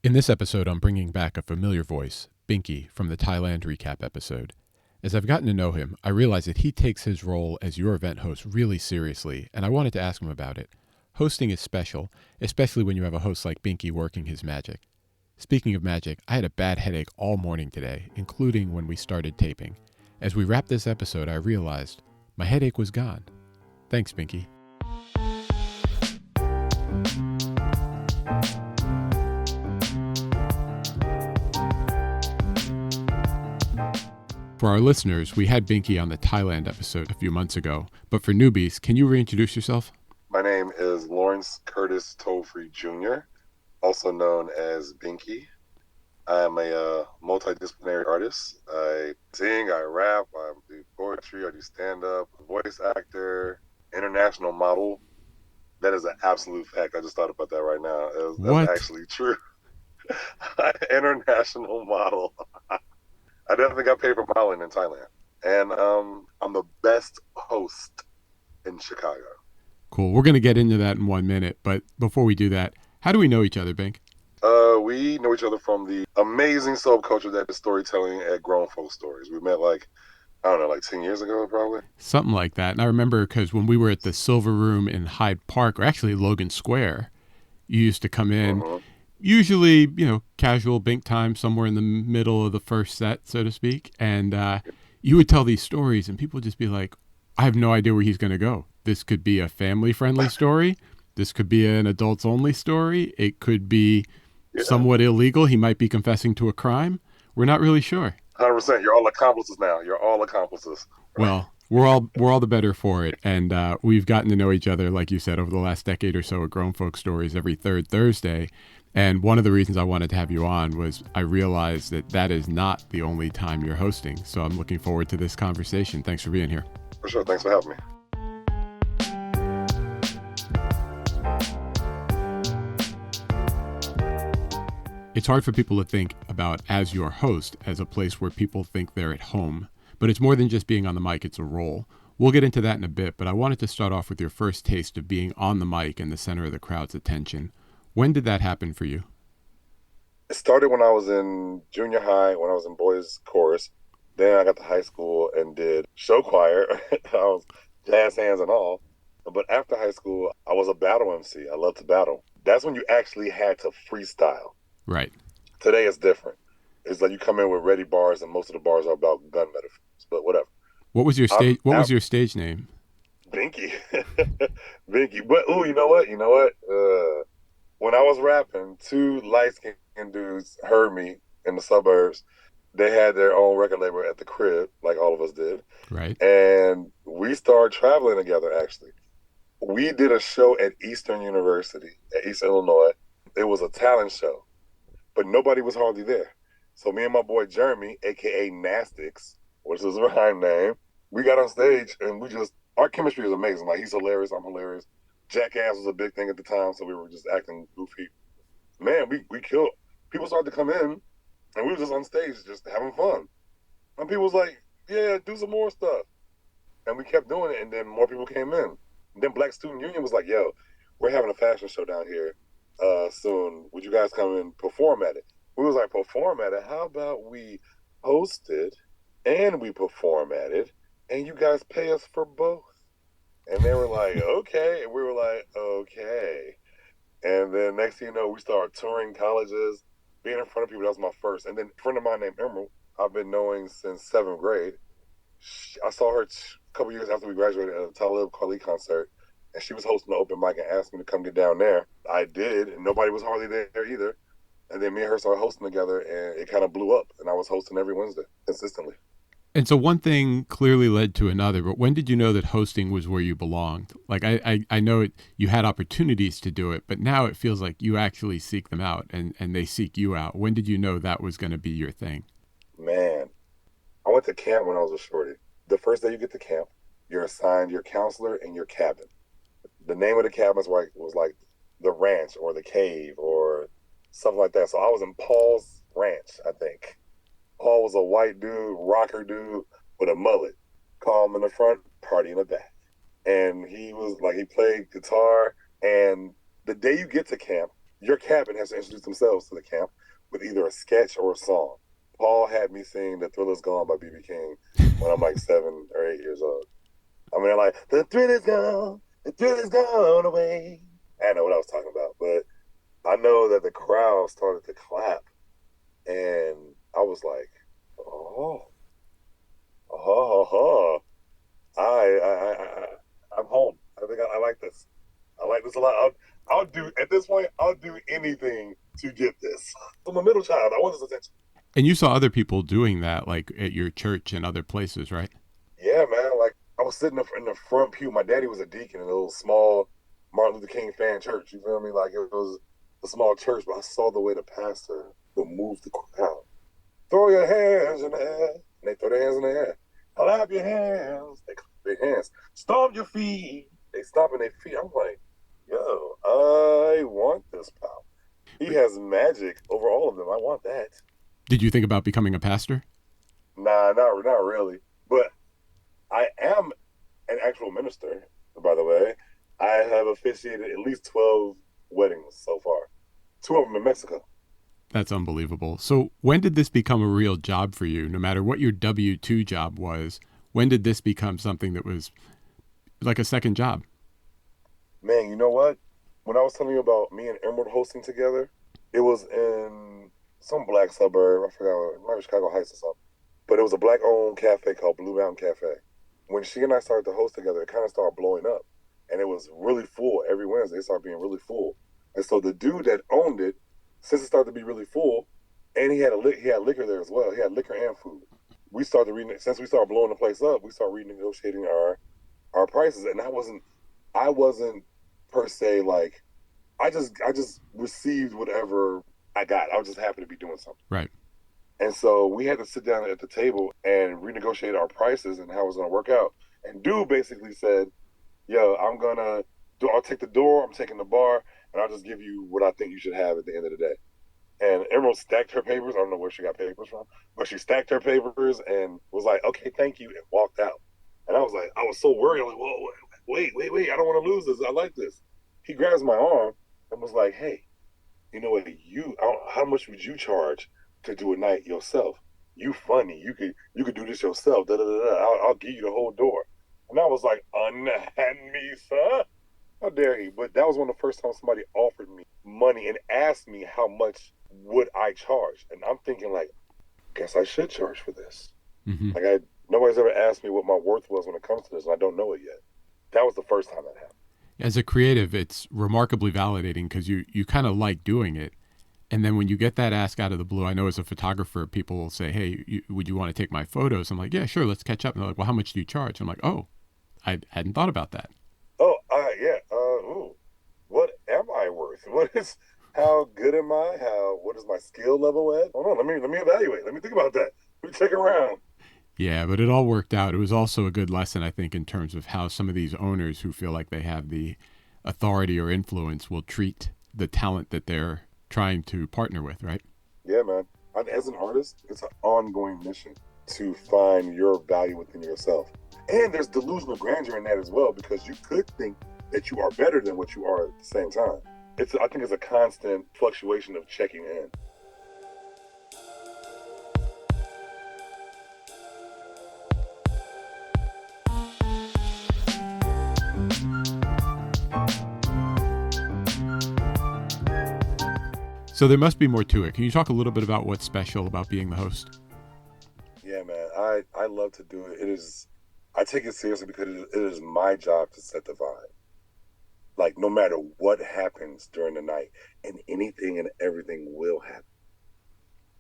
In this episode, I'm bringing back a familiar voice, Binkey, from the Thailand recap episode. As I've gotten to know him, I realize that he takes his role as your event host really seriously, and I wanted to ask him about it. Hosting is special, especially when you have a host like Binkey working his magic. Speaking of magic, I had a bad headache all morning today, including when we started taping. As we wrapped this episode, I realized my headache was gone. Thanks, Binkey. For our listeners, we had Binkey on the Thailand episode a few months ago, but for newbies, can you reintroduce yourself? My name is Lawrence Curtis Tolfree Jr., also known as Binkey. I am a multidisciplinary artist. I sing, I rap, I do poetry, I do stand-up, voice actor, international model. That is an absolute fact. I just thought about that right now. That's What? actually true. International model. I definitely got paid for modeling in Thailand. And I'm the best host in Chicago. Cool. We're going to get into that in 1 minute, but before we do that, how do we know each other, Bink? We know each other from the amazing subculture that is storytelling at Grown Folk Stories. We met I don't know, 10 years ago, probably. Something like that. And I remember because when we were at the Silver Room in Hyde Park, or actually Logan Square, you used to come in, usually, casual Bink time, somewhere in the middle of the first set, so to speak. And you would tell these stories, and people would just be like, I have no idea where he's going to go. This could be a family-friendly story. This could be an adults-only story. It could be somewhat illegal. He might be confessing to a crime. We're not really sure. 100%. You're all accomplices now. You're all accomplices. Well, we're all the better for it, and we've gotten to know each other, like you said, over the last decade or so at Grown Folk Stories every third Thursday. And one of the reasons I wanted to have you on was I realized that is not the only time you're hosting. So I'm looking forward to this conversation. Thanks for being here. For sure. Thanks for having me. It's hard for people to think about as your host as a place where people think they're at home. But it's more than just being on the mic, it's a role. We'll get into that in a bit, but I wanted to start off with your first taste of being on the mic in the center of the crowd's attention. When did that happen for you? It started when I was in junior high, when I was in boys chorus. Then I got to high school and did show choir. I was jazz hands and all. But after high school, I was a battle MC. I loved to battle. That's when you actually had to freestyle. Right. Today it's different. It's like you come in with ready bars, and most of the bars are about gun metaphors. But whatever. What was your stage? What was your stage name? Binkey, Binkey. But you know what? When I was rapping, two light-skinned dudes heard me in the suburbs. They had their own record label at the crib, like all of us did. Right. And we started traveling together, actually. We did a show at Eastern University, at East Illinois. It was a talent show, but nobody was hardly there. So me and my boy Jeremy, a.k.a. Nastics, which is a rhyme name, we got on stage and our chemistry is amazing. Like, he's hilarious, I'm hilarious. Jackass was a big thing at the time, so we were just acting goofy. Man, we killed. People started to come in, and we were just on stage, just having fun. And people was like, yeah, do some more stuff. And we kept doing it, and then more people came in. And then Black Student Union was like, yo, we're having a fashion show down here soon. Would you guys come and perform at it? We was like, perform at it? How about we host it, and we perform at it, and you guys pay us for both? And they were like, okay. And we were like, okay. And then next thing you know, we started touring colleges, being in front of people. That was my first. And then a friend of mine named Emerald, I've been knowing since 7th grade. I saw her a couple years after we graduated at a Talib Kweli concert. And she was hosting an open mic and asked me to come get down there. I did, and nobody was hardly there either. And then me and her started hosting together, and it kind of blew up. And I was hosting every Wednesday consistently. And so one thing clearly led to another, but when did you know that hosting was where you belonged? Like, I know you had opportunities to do it, but now it feels like you actually seek them out and they seek you out. When did you know that was going to be your thing? Man, I went to camp when I was a shorty. The first day you get to camp, you're assigned your counselor and your cabin. The name of the cabin was like the ranch or the cave or something like that. So I was in Paul's ranch, I think. Paul was a white dude, rocker dude with a mullet. Calm in the front, party in the back. And he played guitar. And the day you get to camp, your cabin has to introduce themselves to the camp with either a sketch or a song. Paul had me sing "The Thrill Is Gone" by BB King when I'm like 7 or 8 years old. I mean, like the thrill is gone, the thrill is gone away. I didn't know what I was talking about, but I know that the crowd started to clap, and I was like, "Oh, oh, oh, I'm home. I think I like this. I like this a lot. I'll do at this point. I'll do anything to get this. I'm a middle child. I want this attention. And you saw other people doing that, like at your church and other places, right? Yeah, man. Like I was sitting in the front pew. My daddy was a deacon in a little small Martin Luther King fan church. You feel me? Like it was a small church, but I saw the way the pastor would move the crowd. Throw your hands in the air. And they throw their hands in the air. Clap your hands. They clap their hands. Stomp your feet. They stomping their feet. I'm like, yo, I want this power. He But has magic over all of them. I want that. did you think about becoming a pastor? Nah, not really. But I am an actual minister, by the way. I have officiated at least 12 weddings so far. Two of them in Mexico. That's unbelievable. So, when did this become a real job for you? No matter what your W 2 job was, when did this become something that was like a second job? Man, you know what? When I was telling you about me and Emerald hosting together, it was in some black suburb. I forgot, it might be Chicago Heights or something. But it was a black owned cafe called Blue Mountain Cafe. When she and I started to host together, it kind of started blowing up. And it was really full every Wednesday. It started being really full. And so the dude that owned it, since it started to be really full, and he had liquor there as well. He had liquor and food. We started reading since we started blowing the place up. We started renegotiating our prices, and I wasn't per se like I just received whatever I got. I was just happy to be doing something. Right. And so we had to sit down at the table and renegotiate our prices and how it was going to work out. And dude basically said, "Yo, I'll take the door, I'm taking the bar, and I'll just give you what I think you should have at the end of the day." And Emerald stacked her papers. I don't know where she got papers from, but she stacked her papers and was like, "Okay, thank you," and walked out. And I was so worried. I'm like, "Whoa, wait! I don't want to lose this. I like this." He grabs my arm and was like, "Hey, you know what? How much would you charge to do a night yourself? You funny. You could do this yourself. Da da da da. I'll give you the whole door." And I was like, "Unhand me, sir. How dare he?" But that was one of the first times somebody offered me money and asked me how much would I charge. And I'm thinking like, guess I should charge for this. Hmm. Like nobody's ever asked me what my worth was when it comes to this, and I don't know it yet. That was the first time that happened. As a creative, it's remarkably validating because you kind of like doing it. And then when you get that ask out of the blue, I know as a photographer, people will say, "Hey, would you want to take my photos?" I'm like, "Yeah, sure, let's catch up." And they're like, "Well, how much do you charge?" I'm like, "Oh, I hadn't thought about that." Oh, yeah. Ooh, what am I worth? How good am I? What is my skill level at? Hold on, let me evaluate. Let me think about that. Let me check around. Yeah, but it all worked out. It was also a good lesson, I think, in terms of how some of these owners who feel like they have the authority or influence will treat the talent that they're trying to partner with, right? Yeah, man. As an artist, it's an ongoing mission to find your value within yourself. And there's delusional grandeur in that as well, because you could think that you are better than what you are at the same time. I think it's a constant fluctuation of checking in. So there must be more to it. Can you talk a little bit about what's special about being the host? Yeah, man. I love to do it. I take it seriously because it is my job to set the vibe. Like no matter what happens during the night, and anything and everything will happen.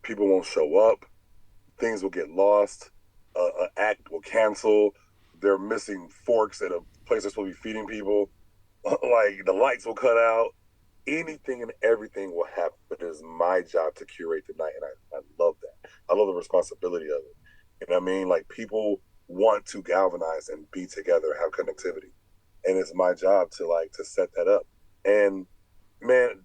People won't show up. Things will get lost. An act will cancel. They're missing forks at a place they're supposed to be feeding people. Like the lights will cut out. Anything and everything will happen. But it is my job to curate the night, and I love that. I love the responsibility of it. You know what I mean? Like people want to galvanize and be together, have connectivity, and it's my job to set that up. And man,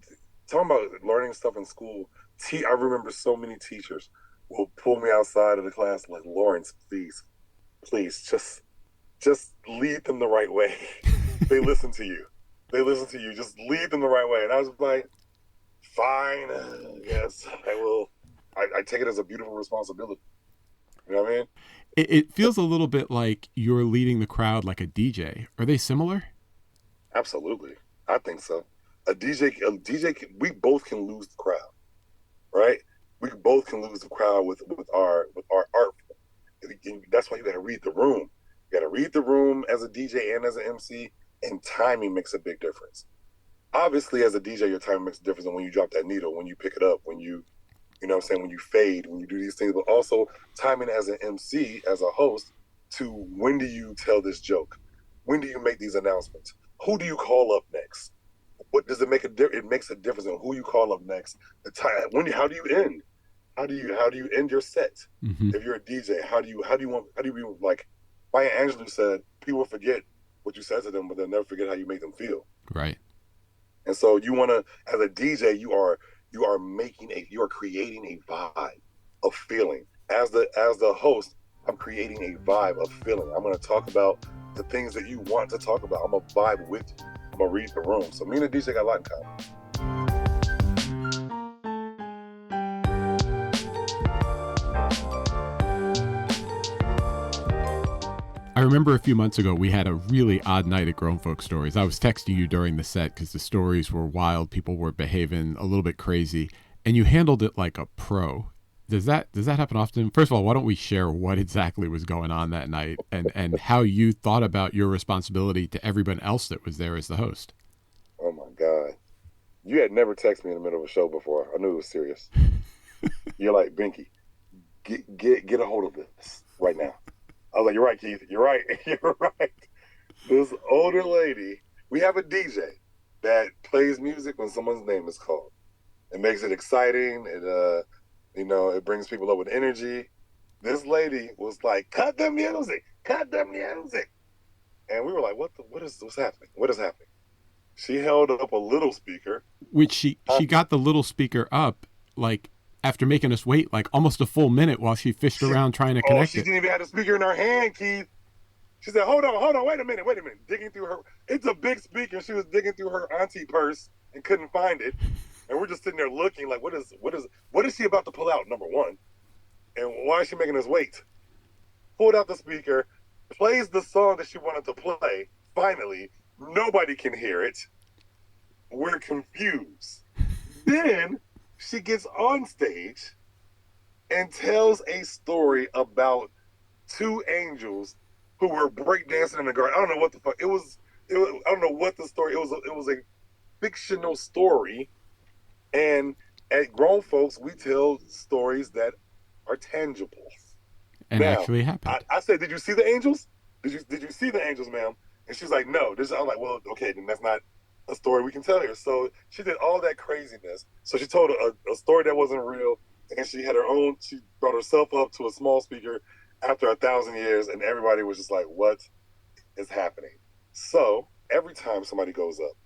talking about learning stuff in school, I remember so many teachers will pull me outside of the class like, "Lawrence, please, just lead them the right way." They listen to you. They listen to you. Just lead them the right way. And I was like, Fine. Yes, I will. I take it as a beautiful responsibility. You know what I mean? It feels a little bit like you're leading the crowd like a DJ. Are they similar? Absolutely. I think so. A DJ, we both can lose the crowd, right? We both can lose the crowd with our art. That's why you got to read the room. You got to read the room as a DJ and as an MC, and timing makes a big difference. Obviously, as a DJ, your timing makes a difference when you drop that needle, when you pick it up, when you know what I'm saying, when you fade, when you do these things, but also timing as an MC, as a host, to when do you tell this joke? When do you make these announcements? Who do you call up next? What does it make a difference? It makes a difference in who you call up next. The time, how do you end? How do you end your set? Mm-hmm. If you're a DJ, how do you be like Maya Angelou said, people forget what you said to them, but they'll never forget how you make them feel. Right. And so you want to, as a DJ, you are creating a vibe of feeling. As the host, I'm creating a vibe of feeling. I'm going to talk about the things that you want to talk about. I'm going to vibe with you. I'm going to read the room. So me and the DJ got a lot in common. I remember a few months ago we had a really odd night at Grown Folk Stories. I was texting you during the set because the stories were wild. People were behaving a little bit crazy, and you handled it like a pro. Does that happen often? First of all, why don't we share what exactly was going on that night and how you thought about your responsibility to everyone else that was there as the host? Oh my God. You had never texted me in the middle of a show before. I knew it was serious. You're like, Binkey, get a hold of this right now. I was like, you're right, Keith. You're right. You're right. This older lady, we have a DJ that plays music when someone's name is called. It makes it exciting. It brings people up with energy. This lady was like, cut the music, cut the music. And we were like, what's happening? What is happening? She held up a little speaker. Which she got the little speaker up, like, after making us wait like almost a full minute while she fished around trying to connect she it. didn't even have the speaker in her hand, Keith. She said, hold on, wait a minute. Digging through her, it's a big speaker. She was digging through her auntie purse and couldn't find it. And we're just sitting there looking like, what is she about to pull out, number one? And why is she making us wait? Pulled out the speaker, plays the song that she wanted to play. Finally, nobody can hear it. We're confused. Then she gets on stage and tells a story about two angels who were breakdancing in the garden. I don't know what the fuck it was. I don't know what the story. It was a fictional story, and at Grown Folks, we tell stories that are tangible. And now, actually happened. I said, "Did you see the angels? Did you see the angels, ma'am?" And she's like, "No." I'm like, "Well, okay, then that's not a story we can tell here." So she did all that craziness. So she told a story that wasn't real, and she had her own. She brought herself up to a small speaker after 1,000 years, and everybody was just like, "What is happening?" So every time somebody goes up,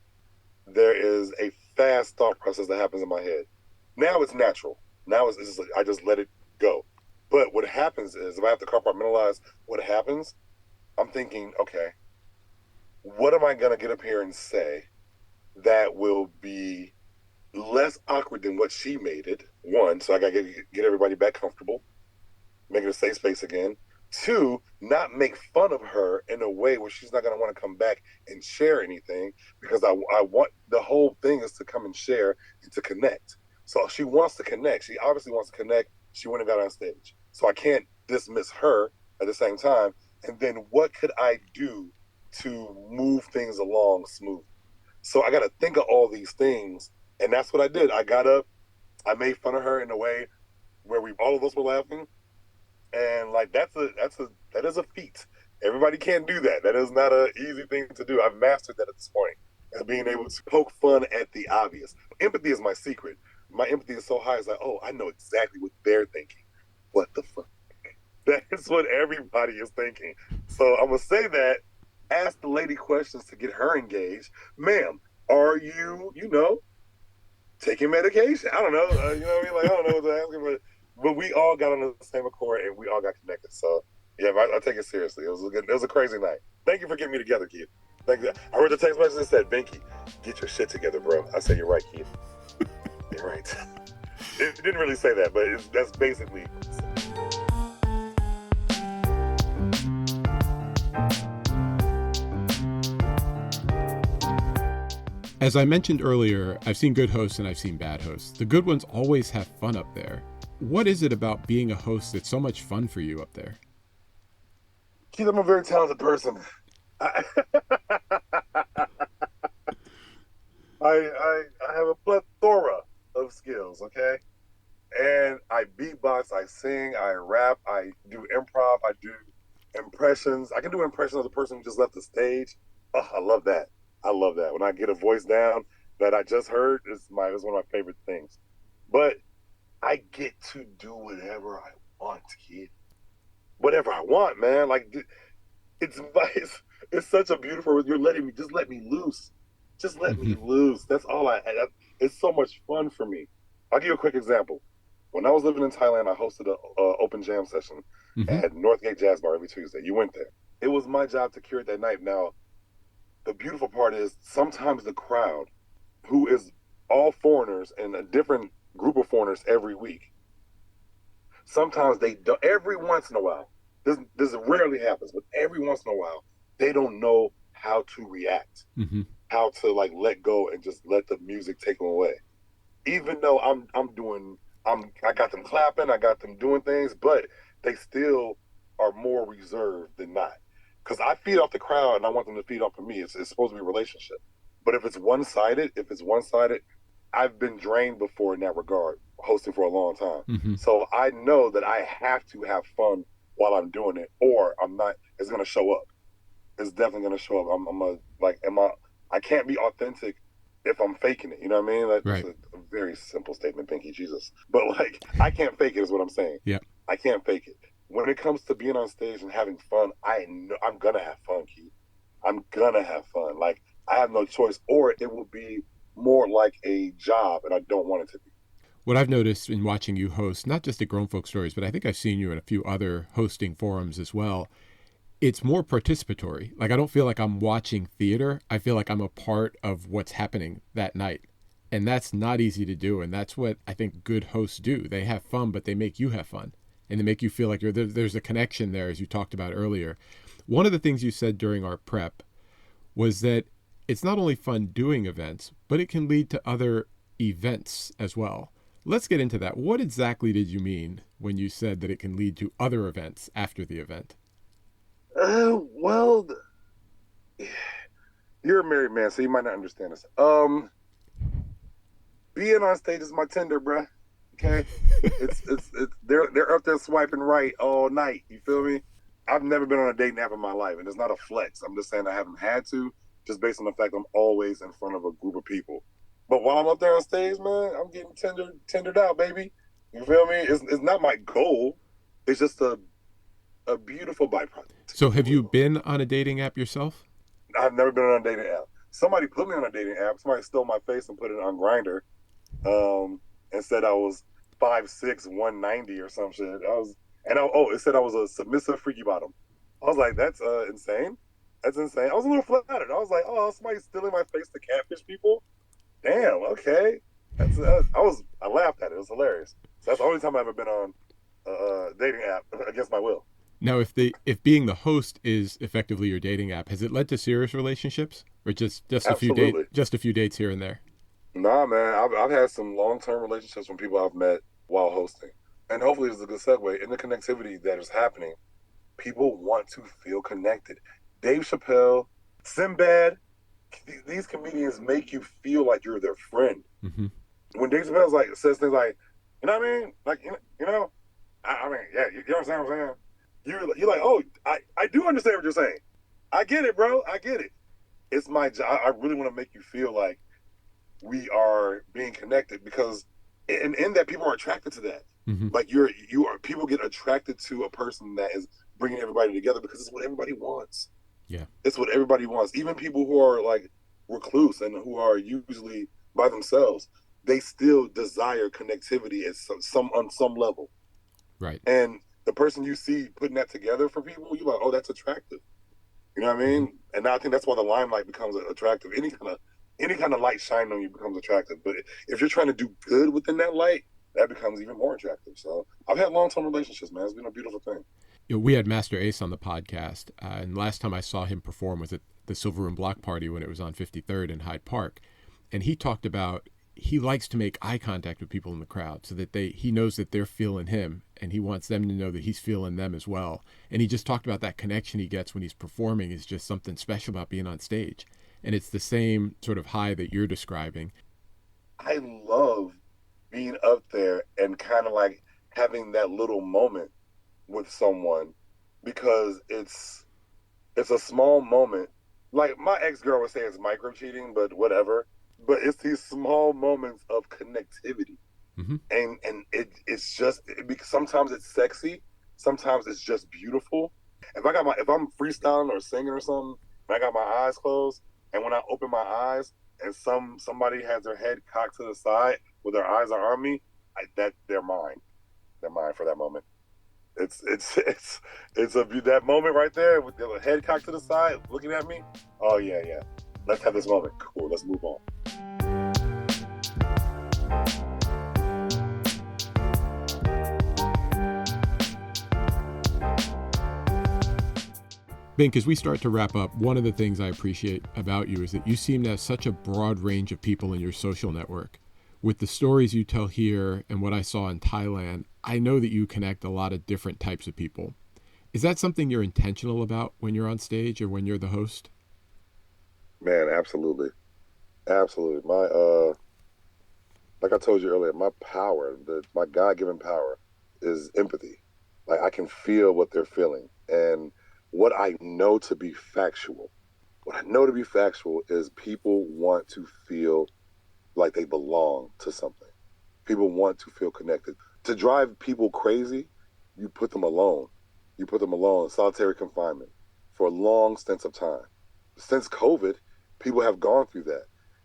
there is a fast thought process that happens in my head. Now it's natural. Now it's just like I just let it go. But what happens is, if I have to compartmentalize what happens, I'm thinking, okay, what am I gonna get up here and say that will be less awkward than what she made it? One, so I gotta get everybody back comfortable, make it a safe space again. Two, not make fun of her in a way where she's not going to want to come back and share anything, because I want, the whole thing is to come and share and to connect. So she wants to connect. She obviously wants to connect. She went and got on stage. So I can't dismiss her at the same time. And then what could I do to move things along smooth? So I got to think of all these things. And that's what I did. I got up. I made fun of her in a way where all of us were laughing. And like that is a feat. Everybody can't do that. That is not an easy thing to do. I've mastered that at this point, and being able to poke fun at the obvious. Empathy is my secret. My empathy is so high. It's like, oh, I know exactly what they're thinking. What the fuck? That is what everybody is thinking. So I'm gonna say that. Ask the lady questions to get her engaged. Ma'am, are you, taking medication? I don't know. You know what I mean? Like, I don't know what to ask her, but we all got on the same accord and we all got connected. So yeah, I take it seriously. It was a crazy night. Thank you for getting me together, Keith. Thank you. I heard the text message that said, "Binkey, get your shit together, bro." I said, "You're right, Keith." Right. It didn't really say that, but that's basically. As I mentioned earlier, I've seen good hosts and I've seen bad hosts. The good ones always have fun up there. What is it about being a host that's so much fun for you up there? Keith, I'm a very talented person. I, I have a plethora of skills, okay? And I beatbox, I sing, I rap, I do improv, I do impressions. I can do impressions of the person who just left the stage. Oh, I love that. I love that. When I get a voice down that I just heard, it's one of my favorite things. But I get to do whatever I want, kid. Whatever I want, man. Like it's it's such a beautiful. You're letting me just let me loose. Just let me Mm-hmm. loose. That's all it's so much fun for me. I'll give you a quick example. When I was living in Thailand, I hosted an open jam session Mm-hmm. at Northgate Jazz Bar every Tuesday. You went there. It was my job to curate that night. Now, the beautiful part is sometimes the crowd, who is all foreigners and a different group of foreigners every week, sometimes they do, every once in a while, this rarely happens, but every once in a while, they don't know how to react, Mm-hmm. how to like let go and just let the music take them away. Even though I got them clapping, I got them doing things, but they still are more reserved than not. Because I feed off the crowd and I want them to feed off of me. It's supposed to be a relationship. But if it's one sided, I've been drained before in that regard, hosting for a long time. Mm-hmm. So I know that I have to have fun while I'm doing it, or I'm not. It's gonna show up. It's definitely gonna show up. I'm a like, am I can't be authentic if I'm faking it. You know what I mean? That's Right. a very simple statement, Pinky Jesus. But like, I can't fake it. Is what I'm saying. Yeah. I can't fake it. When it comes to being on stage and having fun, I know I'm gonna have fun, Keith. I'm gonna have fun. Like I have no choice, or it will be more like a job, and I don't want it to be. What I've noticed in watching you host, not just at Grown Folk Stories, but I think I've seen you in a few other hosting forums as well, it's more participatory. Like I don't feel like I'm watching theater. I feel like I'm a part of what's happening that night. And that's not easy to do. And that's what I think good hosts do. They have fun, but they make you have fun. And they make you feel like there's a connection there, as you talked about earlier. One of the things you said during our prep was that it's not only fun doing events, but it can lead to other events as well. Let's get into that. What exactly did you mean when you said that it can lead to other events after the event? Well, you're a married man, so you might not understand this. Being on stage is my Tinder, bruh. Okay, it's they're up there swiping right all night. You feel me? I've never been on a dating app in my life, and it's not a flex. I'm just saying I haven't had to, just based on the fact I'm always in front of a group of people. But while I'm up there on stage, man, I'm getting tendered out, baby. You feel me? It's not my goal. It's just a beautiful byproduct, So if you have you will. been on a dating app yourself? I've never been on a dating app. Somebody put me on a dating app. Somebody stole my face and put it on Grinder, and said I was 5'6", 190 or some shit. It said I was a submissive freaky bottom. I was like, that's insane. That's insane. I was a little flattered. I was like, oh, somebody's stealing my face to catfish people. Damn. Okay. I laughed at it. It was hilarious. So that's the only time I've ever been on a dating app against my will. Now, if being the host is effectively your dating app, has it led to serious relationships, or Absolutely. just a few dates here and there? Nah, man. I've had some long term relationships from people I've met while hosting, and hopefully this is a good segue in the connectivity that is happening. People want to feel connected. Dave Chappelle, Sinbad, these comedians make you feel like you're their friend. Mm-hmm. When Dave Chappelle says things like, you know what I mean? Like, you know, I mean, yeah, you understand what I'm saying? You're like, oh, I do understand what you're saying. I get it, bro. I get it. It's my job. I really want to make you feel like we are being connected because in that people are attracted to that. Mm-hmm. Like people get attracted to a person that is bringing everybody together because it's what everybody wants. Yeah. It's what everybody wants. Even people who are like recluse and who are usually by themselves, they still desire connectivity at on some level. Right. And the person you see putting that together for people, you're like, oh, that's attractive. You know what I mean? Mm-hmm. And I think that's why the limelight becomes attractive. any kind of light shining on you becomes attractive. But if you're trying to do good within that light, that becomes even more attractive. So I've had long-term relationships, man. It's been a beautiful thing. We had Master Ace on the podcast, and last time I saw him perform was at the Silver Room Block Party when it was on 53rd in Hyde Park, and he talked about he likes to make eye contact with people in the crowd so that he knows that they're feeling him, and he wants them to know that he's feeling them as well. And he just talked about that connection he gets when he's performing is just something special about being on stage, and it's the same sort of high that you're describing. I love being up there and kind of like having that little moment with someone because it's a small moment. Like my ex-girl would say it's micro cheating, but whatever. But it's these small moments of connectivity. Mm-hmm. And it's just sometimes it's sexy, sometimes it's just beautiful. If I'm freestyling or singing or something, and I got my eyes closed, and when I open my eyes and somebody has their head cocked to the side with their eyes are on me, they're mine. They're mine for that moment. It's that moment right there with the head cocked to the side, looking at me. Oh yeah. Let's have this moment. Cool. Let's move on. Bink, as we start to wrap up, one of the things I appreciate about you is that you seem to have such a broad range of people in your social network. With the stories you tell here and what I saw in Thailand, I know that you connect a lot of different types of people. Is that something you're intentional about when you're on stage or when you're the host? Man, absolutely. Absolutely. Like I told you earlier, my power, my God-given power is empathy. Like I can feel what they're feeling. And what I know to be factual is people want to feel like they belong to something. People want to feel connected. To drive people crazy, you put them alone. You put them alone in solitary confinement for long stints of time. Since COVID, people have gone through that.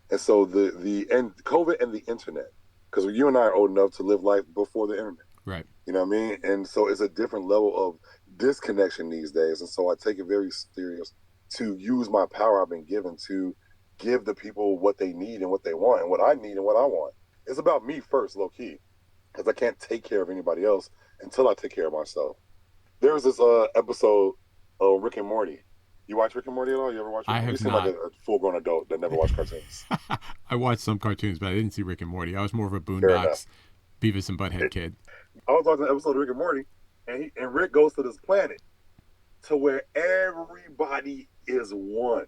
And so and COVID and the internet, because you and I are old enough to live life before the internet. Right. You know what I mean? And so it's a different level of disconnection these days. And so I take it very serious to use my power I've been given to give the people what they need and what they want and what I need and what I want. It's about me first, low key, because I can't take care of anybody else until I take care of myself. There was this episode of Rick and Morty. You watch Rick and Morty at all? You ever watch Rick? I have You seem not. like a full-grown adult that never watched cartoons. I watched some cartoons, but I didn't see Rick and Morty. I was more of a Boondocks, Beavis and Butthead kid. I was watching an episode of Rick and Morty, and Rick goes to this planet to where everybody is one.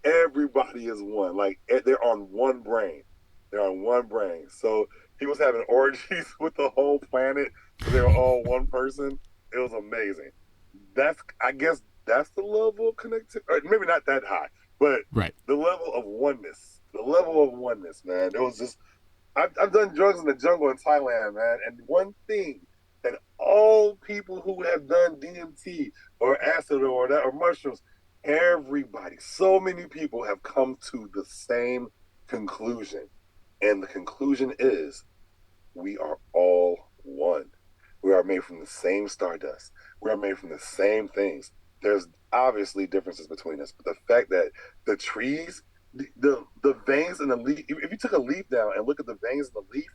Everybody is one. Like they're on one brain. They're on one brain. So he was having orgies with the whole planet. So they were all one person. It was amazing. I guess that's the level of connectivity. Maybe not that high, but right. The level of oneness. The level of oneness, man. It was just. I've done drugs in the jungle in Thailand, man. And one thing that all people who have done DMT or acid or mushrooms, everybody, so many people have come to the same conclusion. And the conclusion is we are all one. We are made from the same stardust. We are made from the same things. There's obviously differences between us, but the fact that the trees, the veins in the leaf, if you took a leaf down and look at the veins in the leaf,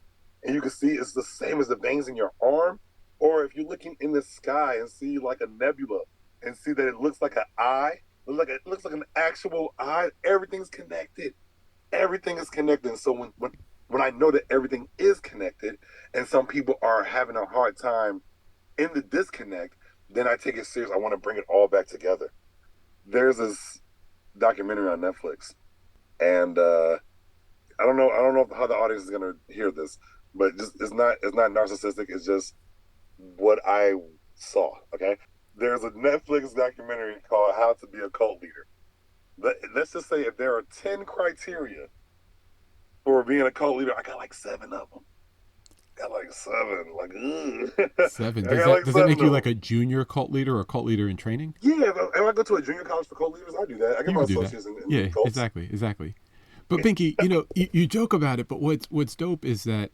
and you can see it's the same as the veins in your arm, or if you're looking in the sky and see like a nebula and see that it looks like an eye, it looks like an actual eye, everything's connected. Everything is connected. And so when I know that everything is connected and some people are having a hard time in the disconnect, then I take it serious. I want to bring it all back together. There's this documentary on Netflix, and I don't know how the audience is gonna hear this, but just it's not narcissistic. It's just what I saw. Okay, there's a Netflix documentary called "How to Be a Cult Leader." Let's just say if there are 10 criteria for being a cult leader, I got like 7 of them. Got like 7. Like, ugh. 7. Does that make you like a junior cult leader or a cult leader in training? Yeah, if I go to a junior college for cult leaders, I do that. I get my associates in cults. Exactly. But Binkey, you joke about it, but what's dope is that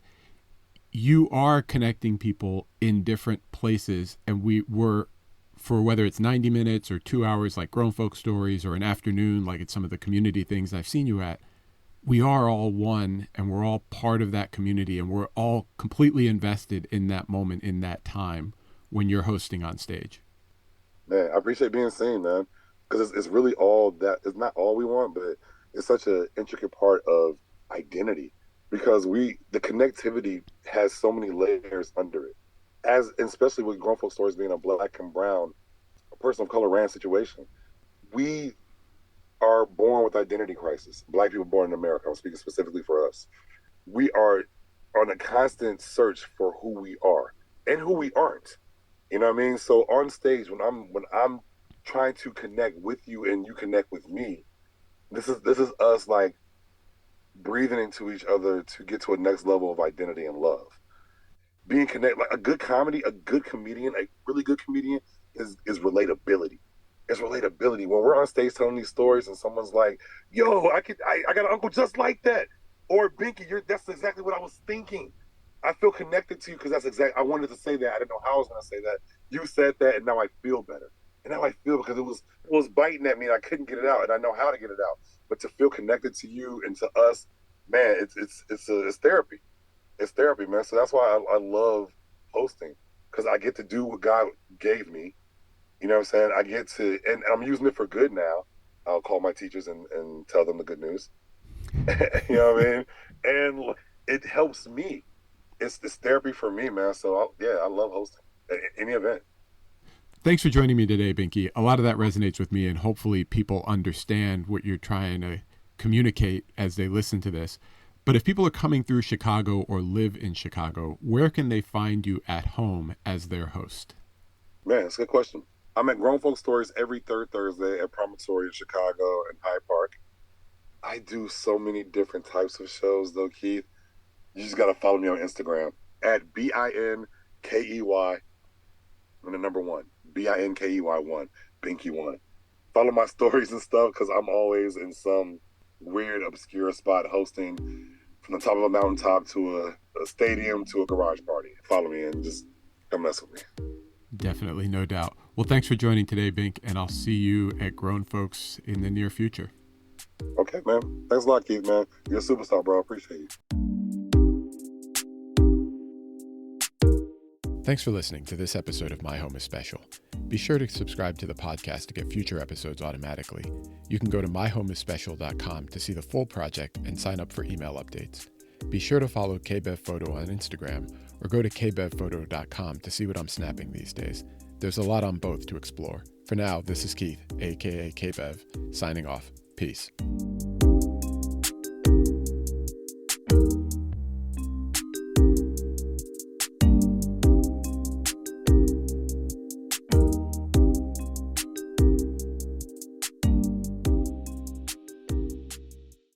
you are connecting people in different places, and we were, for whether it's 90 minutes or 2 hours like Grown Folk Stories or an afternoon like it's some of the community things I've seen you at, we are all one and we're all part of that community and we're all completely invested in that moment, in that time when you're hosting on stage. Man, I appreciate being seen, man, because it's really all that. It's not all we want, but it's such an intricate part of identity because the connectivity has so many layers under it. And especially with grown folk stories being a black and brown, a person of color ran situation, we are born with identity crisis. Black people born in America, I'm speaking specifically for us. We are on a constant search for who we are and who we aren't. You know what I mean? So on stage, when I'm trying to connect with you and you connect with me, this is us like breathing into each other to get to a next level of identity and love. Being connected, like a good comedy, a good comedian, a really good comedian is relatability. It's relatability. When we're on stage telling these stories and someone's like, "Yo, I got an uncle just like that," or "Binkey, that's exactly what I was thinking." I feel connected to you because I wanted to say that. I didn't know how I was going to say that. You said that, and now I feel better. And now I feel because it was biting at me, and I couldn't get it out, and I know how to get it out. But to feel connected to you and to us, man, it's therapy. It's therapy, man. So that's why I love hosting because I get to do what God gave me. You know what I'm saying? I get to, and I'm using it for good now. I'll call my teachers and tell them the good news. You know what I mean? And it helps me. It's therapy for me, man. So I love hosting any event. Thanks for joining me today, Binky. A lot of that resonates with me, and hopefully people understand what you're trying to communicate as they listen to this. But if people are coming through Chicago or live in Chicago, where can they find you at home as their host? Man, it's a good question. I'm at Grown Folk Stories every third Thursday at Promontory in Chicago and Hyde Park. I do so many different types of shows, though, Keith. You just got to follow me on Instagram at BINKEY and the number one, BINKEY1, Binkey1. Follow my stories and stuff because I'm always in some weird, obscure spot hosting from the top of a mountaintop to a stadium to a garage party. Follow me and just come mess with me. Definitely, no doubt. Well, thanks for joining today, Bink, and I'll see you at Grown Folks in the near future. Okay, man. Thanks a lot, Keith, man. You're a superstar, bro. I appreciate you. Thanks for listening to this episode of My Home is Special. Be sure to subscribe to the podcast to get future episodes automatically. You can go to myhomeispecial.com to see the full project and sign up for email updates. Be sure to follow KBevPhoto on Instagram or go to kbevphoto.com to see what I'm snapping these days. There's a lot on both to explore. For now, this is Keith, aka KBev, signing off. Peace.